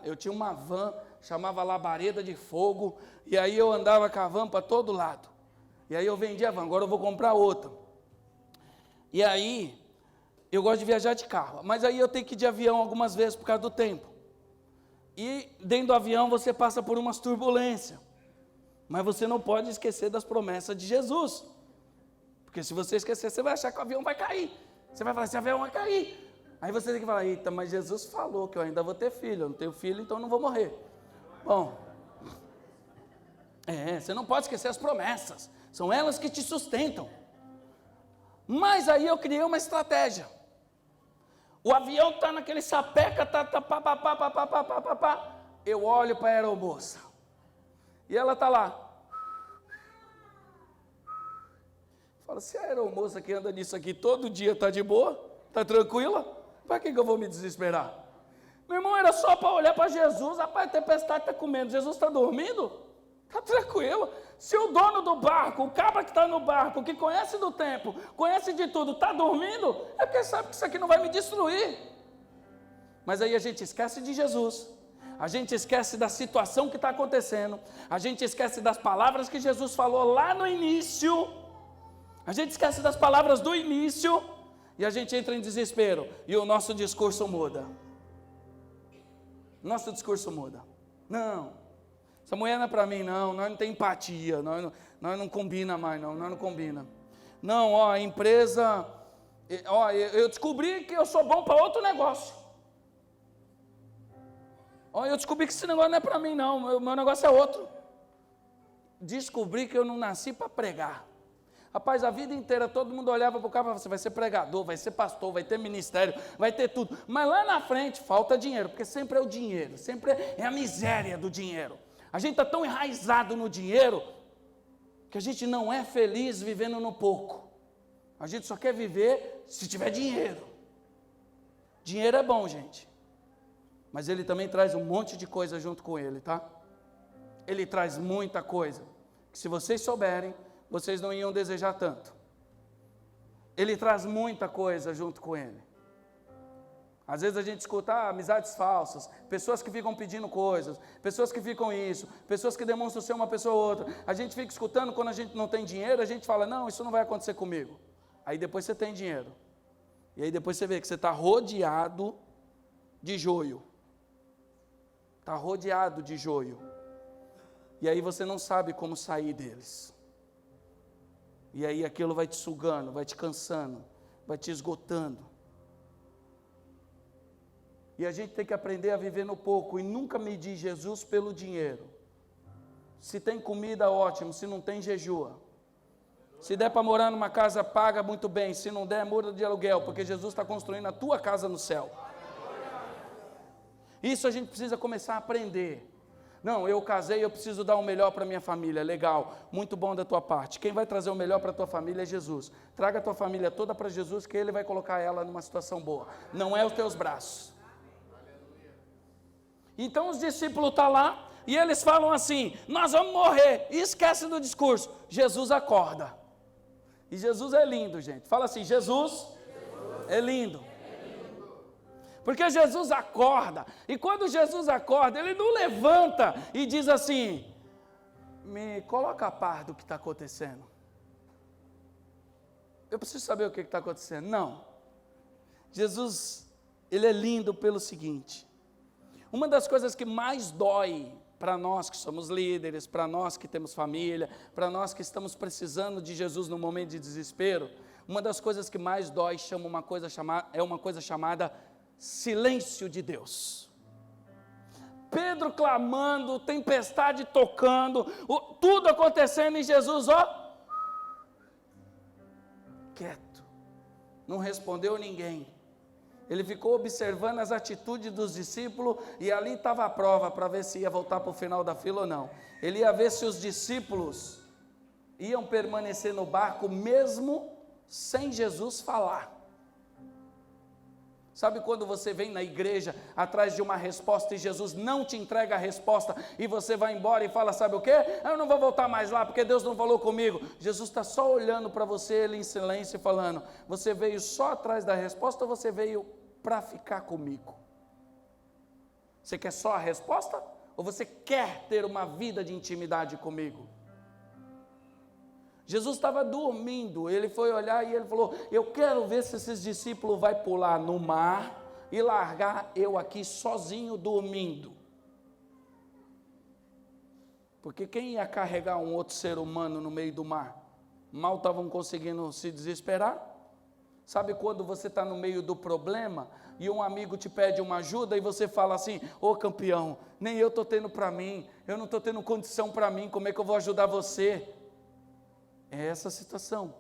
Eu tinha uma van, chamava Labareda de Fogo, e aí eu andava com a van para todo lado. E aí eu vendia a van, agora eu vou comprar outra. E aí, eu gosto de viajar de carro, mas aí eu tenho que ir de avião algumas vezes por causa do tempo. E dentro do avião você passa por umas turbulências. Mas você não pode esquecer das promessas de Jesus. Porque se você esquecer, você vai achar que o avião vai cair. Você vai falar: esse avião vai cair. Aí você tem que falar: eita, mas Jesus falou que eu ainda vou ter filho. Eu não tenho filho, então eu não vou morrer. Bom, você não pode esquecer as promessas. São elas que te sustentam. Mas aí eu criei uma estratégia. O avião está naquele sapeca, eu olho para a aeromoça. E ela está lá. Fala: se a aeromoça que anda nisso aqui todo dia está de boa, está tranquila, para que eu vou me desesperar? Meu irmão, era só para olhar para Jesus. Rapaz, a tempestade está comendo, Jesus está dormindo? Está tranquilo. Se o dono do barco, o cabra que está no barco, que conhece do tempo, conhece de tudo, está dormindo, é porque sabe que isso aqui não vai me destruir. Mas aí a gente esquece de Jesus, a gente esquece da situação que está acontecendo, a gente esquece das palavras que Jesus falou lá no início, a gente esquece das palavras do início, e a gente entra em desespero, e o nosso discurso muda. Nosso discurso muda. Não, essa mulher não é para mim, não, nós não tem empatia, nós não combina mais, nós não combina. Não, a empresa, eu descobri que eu sou bom para outro negócio. Eu descobri que esse negócio não é para mim, não, meu negócio é outro. Descobri que eu não nasci para pregar. Rapaz, a vida inteira todo mundo olhava para o cara e falava: você vai ser pregador, vai ser pastor, vai ter ministério, vai ter tudo. Mas lá na frente falta dinheiro, porque sempre é o dinheiro, sempre é a miséria do dinheiro. A gente está tão enraizado no dinheiro que a gente não é feliz vivendo no pouco. A gente só quer viver se tiver dinheiro. Dinheiro é bom, gente, mas ele também traz um monte de coisa junto com ele, tá? Ele traz muita coisa, que se vocês souberem, vocês não iam desejar tanto. Ele traz muita coisa junto com ele. Às vezes a gente escuta amizades falsas, pessoas que ficam pedindo coisas, pessoas que ficam isso, pessoas que demonstram ser uma pessoa ou outra. A gente fica escutando, quando a gente não tem dinheiro, a gente fala: não, isso não vai acontecer comigo. Aí depois você tem dinheiro. E aí depois você vê que você está rodeado de joio. Está rodeado de joio. E aí você não sabe como sair deles. E aí aquilo vai te sugando, vai te cansando, vai te esgotando. E a gente tem que aprender a viver no pouco e nunca medir Jesus pelo dinheiro. Se tem comida, ótimo. Se não tem, jejua. Se der para morar numa casa, paga muito bem. Se não der, muda de aluguel, porque Jesus está construindo a tua casa no céu. Isso a gente precisa começar a aprender. Não, eu casei, eu preciso dar o melhor para minha família. Legal, muito bom da tua parte. Quem vai trazer o melhor para a tua família é Jesus. Traga a tua família toda para Jesus, que Ele vai colocar ela numa situação boa. Não é os teus braços. Então os discípulos estão lá e eles falam assim: nós vamos morrer. E esquece do discurso. Jesus acorda. E Jesus é lindo, gente. Fala assim: Jesus é lindo. Porque Jesus acorda, e quando Jesus acorda, Ele não levanta e diz assim: me coloca a par do que está acontecendo. Eu preciso saber o que está acontecendo. Não. Jesus, Ele é lindo pelo seguinte: uma das coisas que mais dói para nós que somos líderes, para nós que temos família, para nós que estamos precisando de Jesus no momento de desespero, uma das coisas que mais dói é uma coisa chamada silêncio de Deus. Pedro clamando, tempestade tocando, tudo acontecendo e Jesus, quieto, não respondeu ninguém. Ele ficou observando as atitudes dos discípulos e ali estava a prova para ver se ia voltar para o final da fila ou não. Ele ia ver se os discípulos iam permanecer no barco mesmo sem Jesus falar. Sabe quando você vem na igreja atrás de uma resposta e Jesus não te entrega a resposta e você vai embora e fala, sabe o quê? Eu não vou voltar mais lá porque Deus não falou comigo. Jesus está só olhando para você, Ele em silêncio e falando, você veio só atrás da resposta ou você veio para ficar comigo? Você quer só a resposta ou você quer ter uma vida de intimidade comigo? Jesus estava dormindo, ele foi olhar e ele falou, eu quero ver se esses discípulos vão pular no mar e largar eu aqui sozinho dormindo. Porque quem ia carregar um outro ser humano no meio do mar? Mal estavam conseguindo se desesperar. Sabe quando você está no meio do problema e um amigo te pede uma ajuda e você fala assim, ô campeão, nem eu estou tendo para mim, eu não estou tendo condição para mim, como é que eu vou ajudar você? É essa a situação.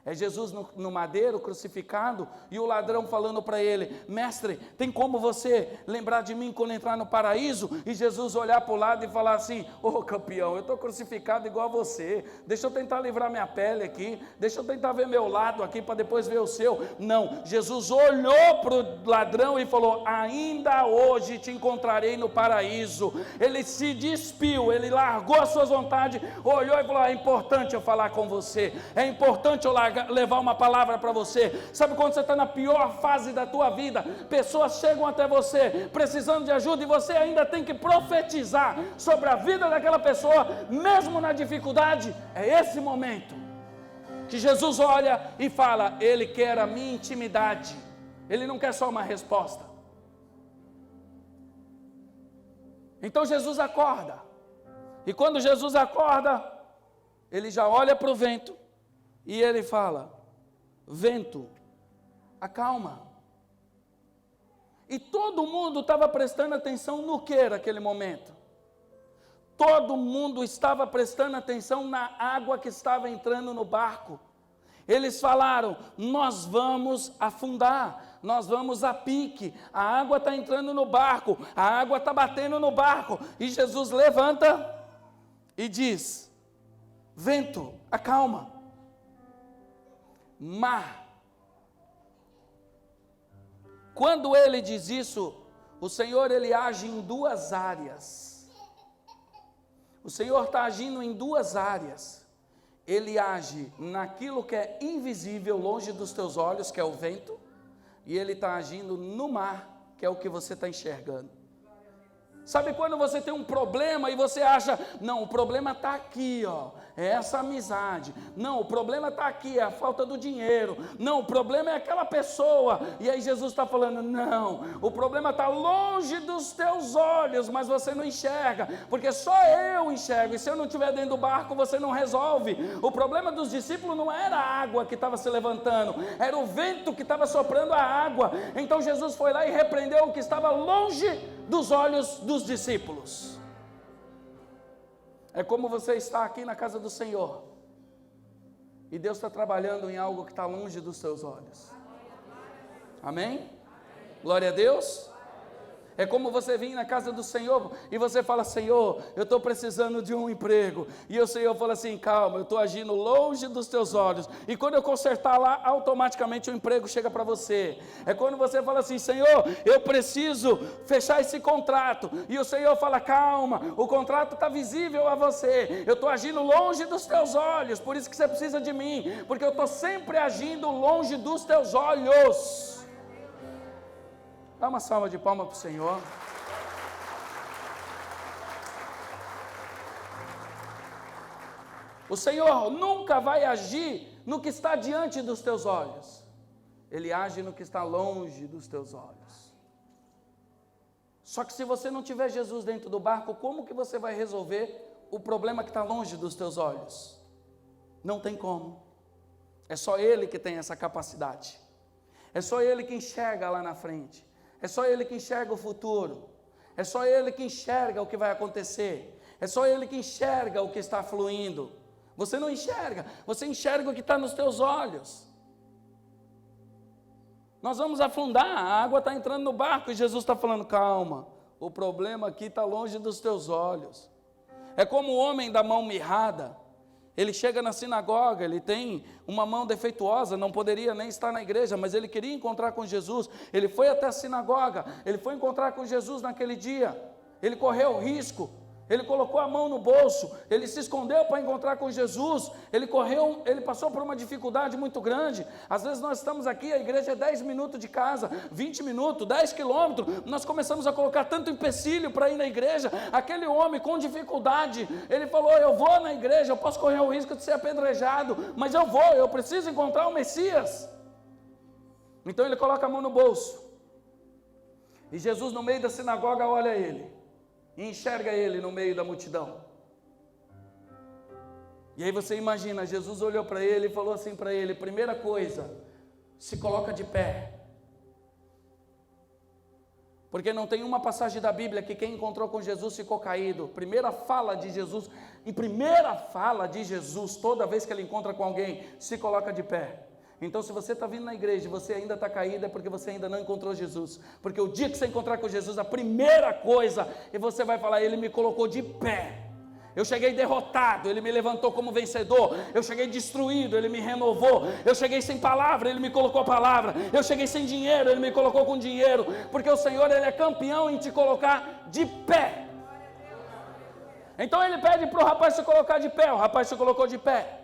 É Jesus no madeiro, crucificado, e o ladrão falando para ele, mestre, tem como você lembrar de mim quando entrar no paraíso? E Jesus olhar para o lado e falar assim, ô campeão, eu estou crucificado igual a você, deixa eu tentar livrar minha pele aqui, deixa eu tentar ver meu lado aqui para depois ver o seu. Não, Jesus olhou para o ladrão e falou, ainda hoje te encontrarei no paraíso. Ele se despiu, ele largou as suas vontades, olhou e falou, é importante eu falar com você, é importante eu levar uma palavra para você. Sabe quando você está na pior fase da tua vida, pessoas chegam até você precisando de ajuda e você ainda tem que profetizar sobre a vida daquela pessoa, mesmo na dificuldade? É esse momento que Jesus olha e fala, Ele quer a minha intimidade, Ele não quer só uma resposta. Então Jesus acorda, e quando Jesus acorda, Ele já olha para o vento, e ele fala, vento, acalma. E todo mundo estava prestando atenção no que naquele momento? Todo mundo estava prestando atenção na água que estava entrando no barco. Eles falaram, nós vamos afundar, nós vamos a pique, a água está entrando no barco, a água está batendo no barco. E Jesus levanta e diz, vento, acalma. Mar. Quando ele diz isso, o Senhor ele age em duas áreas. O Senhor está agindo em duas áreas. Ele age naquilo que é invisível, longe dos teus olhos, que é o vento, e ele está agindo no mar, que é o que você está enxergando. Sabe quando você tem um problema e você acha, não, o problema está aqui, ó, é essa amizade. Não, o problema está aqui, é a falta do dinheiro. Não, o problema é aquela pessoa. E aí Jesus está falando, não, o problema está longe dos teus olhos, mas você não enxerga, porque só eu enxergo. E se eu não estiver dentro do barco, você não resolve. O problema dos discípulos não era a água que estava se levantando, era o vento que estava soprando a água. Então Jesus foi lá e repreendeu o que estava longe dos olhos dos discípulos. É como você está aqui na casa do Senhor e Deus está trabalhando em algo que está longe dos seus olhos. Amém? Glória a Deus. É como você vir na casa do Senhor e você fala, Senhor, eu estou precisando de um emprego. E o Senhor fala assim, calma, eu estou agindo longe dos teus olhos. E quando eu consertar lá, automaticamente o emprego chega para você. É quando você fala assim, Senhor, eu preciso fechar esse contrato. E o Senhor fala, calma, o contrato está visível a você. Eu estou agindo longe dos teus olhos, por isso que você precisa de mim. Porque eu estou sempre agindo longe dos teus olhos. Dá uma salva de palmas para o Senhor. O Senhor nunca vai agir no que está diante dos teus olhos. Ele age no que está longe dos teus olhos. Só que se você não tiver Jesus dentro do barco, como que você vai resolver o problema que está longe dos teus olhos? Não tem como. É só Ele que tem essa capacidade. É só Ele que enxerga lá na frente. É só Ele que enxerga o futuro. É só Ele que enxerga o que vai acontecer. É só Ele que enxerga o que está fluindo. Você não enxerga, você enxerga o que está nos teus olhos. Nós vamos afundar, a água está entrando no barco e Jesus está falando, calma, o problema aqui está longe dos teus olhos. É como o homem da mão mirrada. Ele chega na sinagoga, ele tem uma mão defeituosa, não poderia nem estar na igreja, mas ele queria encontrar com Jesus. Ele foi até a sinagoga, ele foi encontrar com Jesus naquele dia. Ele correu risco, ele colocou a mão no bolso, ele se escondeu para encontrar com Jesus. Ele correu, ele passou por uma dificuldade muito grande. Às vezes nós estamos aqui, a igreja é 10 minutos de casa, 20 minutos, 10 quilômetros. Nós começamos a colocar tanto empecilho para ir na igreja. Aquele homem com dificuldade, ele falou, eu vou na igreja, eu posso correr o risco de ser apedrejado, mas eu preciso encontrar o Messias. Então ele coloca a mão no bolso. E Jesus no meio da sinagoga olha ele. E enxerga ele no meio da multidão. E aí você imagina, Jesus olhou para ele e falou assim para ele, primeira coisa, se coloca de pé. Porque não tem uma passagem da Bíblia que quem encontrou com Jesus ficou caído. Primeira fala de Jesus, em primeira fala de Jesus, toda vez que ele encontra com alguém, se coloca de pé. Então se você está vindo na igreja e você ainda está caído, é porque você ainda não encontrou Jesus. Porque o dia que você encontrar com Jesus, a primeira coisa, e você vai falar, ele me colocou de pé. Eu cheguei derrotado, ele me levantou como vencedor. Eu cheguei destruído, ele me renovou. Eu cheguei sem palavra, ele me colocou palavra. Eu cheguei sem dinheiro, ele me colocou com dinheiro. Porque o Senhor, ele é campeão em te colocar de pé. Então ele pede para o rapaz se colocar de pé. O rapaz se colocou de pé.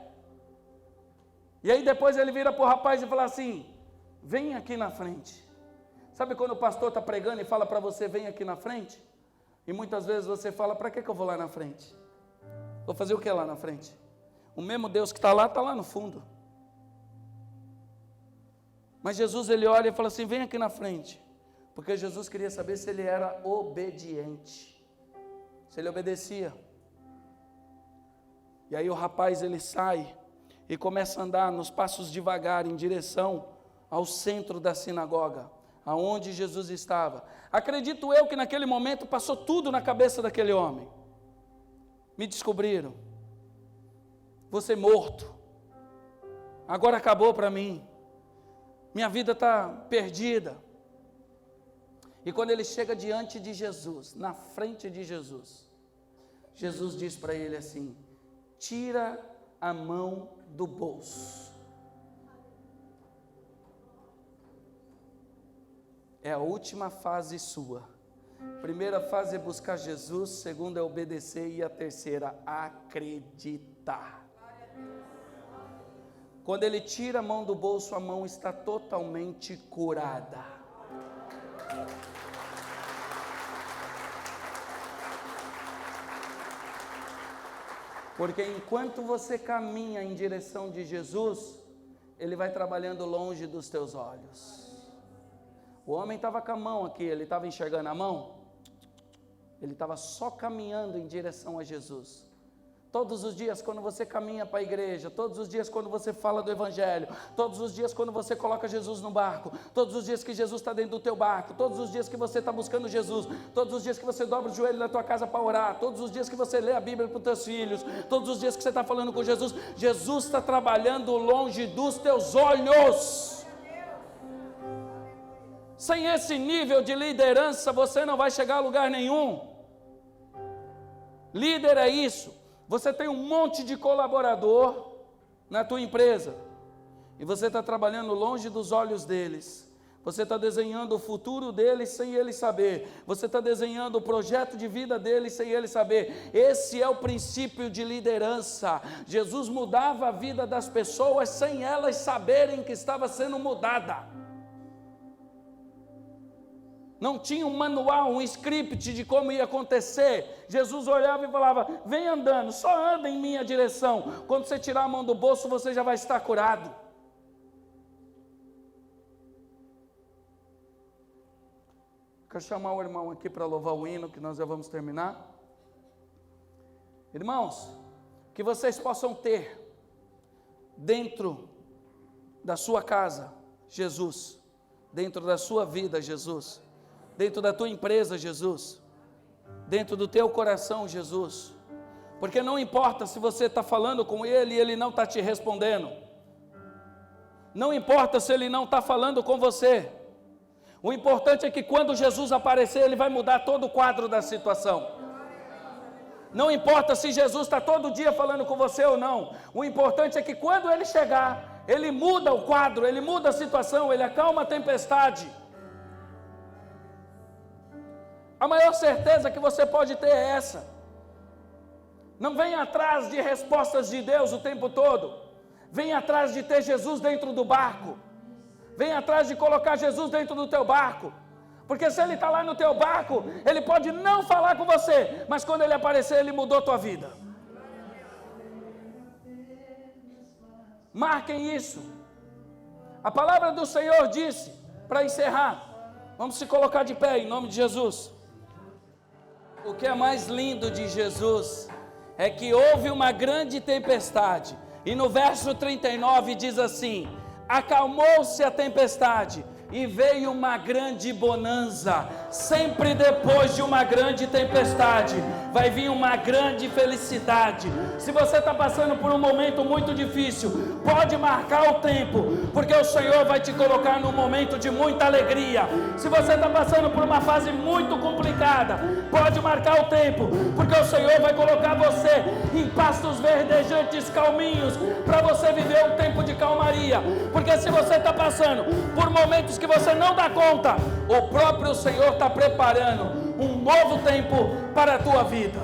E aí depois ele vira para o rapaz e fala assim, vem aqui na frente. Sabe quando o pastor está pregando e fala para você, vem aqui na frente? E muitas vezes você fala, para que eu vou lá na frente? Vou fazer o que lá na frente? O mesmo Deus que está lá no fundo. Mas Jesus, ele olha e fala assim, vem aqui na frente. Porque Jesus queria saber se ele era obediente. Se ele obedecia. E aí o rapaz, ele sai e começa a andar nos passos devagar em direção ao centro da sinagoga, aonde Jesus estava. Acredito eu que naquele momento passou tudo na cabeça daquele homem. Me descobriram, vou ser morto, agora acabou para mim, minha vida está perdida. E quando ele chega diante de Jesus, na frente de Jesus, Jesus diz para ele assim, tira a mão do bolso. É a última fase sua. Primeira fase é buscar Jesus, segunda é obedecer e a terceira, acreditar. Quando ele tira a mão do bolso, a mão está totalmente curada. Porque enquanto você caminha em direção de Jesus, Ele vai trabalhando longe dos teus olhos. O homem estava com a mão aqui, ele estava enxergando a mão? Ele estava só caminhando em direção a Jesus. Todos os dias quando você caminha para a igreja, todos os dias quando você fala do Evangelho, todos os dias quando você coloca Jesus no barco, todos os dias que Jesus está dentro do teu barco, todos os dias que você está buscando Jesus, todos os dias que você dobra o joelho na tua casa para orar, todos os dias que você lê a Bíblia para os teus filhos, todos os dias que você está falando com Jesus, Jesus está trabalhando longe dos teus olhos. Sem esse nível de liderança, você não vai chegar a lugar nenhum. Líder é isso. Você tem um monte de colaborador na tua empresa e você está trabalhando longe dos olhos deles. Você está desenhando o futuro deles sem eles saber. Você está desenhando o projeto de vida deles sem eles saber. Esse é o princípio de liderança. Jesus mudava a vida das pessoas sem elas saberem que estava sendo mudada. Não tinha um manual, um script de como ia acontecer. Jesus olhava e falava: vem andando, só anda em minha direção. Quando você tirar a mão do bolso, você já vai estar curado. Quero chamar o irmão aqui para louvar o hino, que nós já vamos terminar. Irmãos, que vocês possam ter dentro da sua casa, Jesus. Dentro da sua vida, Jesus. Dentro da tua empresa, Jesus. Dentro do teu coração, Jesus. Porque não importa se você está falando com Ele e Ele não está te respondendo. Não importa se Ele não está falando com você. O importante é que quando Jesus aparecer, Ele vai mudar todo o quadro da situação. Não importa se Jesus está todo dia falando com você ou não. O importante é que quando Ele chegar, Ele muda o quadro, Ele muda a situação, Ele acalma a tempestade. A maior certeza que você pode ter é essa. Não venha atrás de respostas de Deus o tempo todo. Venha atrás de ter Jesus dentro do barco. Venha atrás de colocar Jesus dentro do teu barco. Porque se Ele está lá no teu barco, Ele pode não falar com você, mas quando Ele aparecer, Ele mudou a tua vida. Marquem isso. A palavra do Senhor disse, para encerrar, vamos se colocar de pé em nome de Jesus. O que é mais lindo de Jesus é que houve uma grande tempestade, e no verso 39 diz assim: acalmou-se a tempestade e veio uma grande bonança. Sempre depois de uma grande tempestade vai vir uma grande felicidade. Se você está passando por um momento muito difícil, pode marcar o tempo, porque o Senhor vai te colocar num momento de muita alegria. Se você está passando por uma fase muito complicada, pode marcar o tempo, porque o Senhor vai colocar você em pastos verdejantes calminhos, para você viver um tempo de calmaria. Porque se você está passando por momentos que você não dá conta, o próprio Senhor está preparando um novo tempo para a tua vida.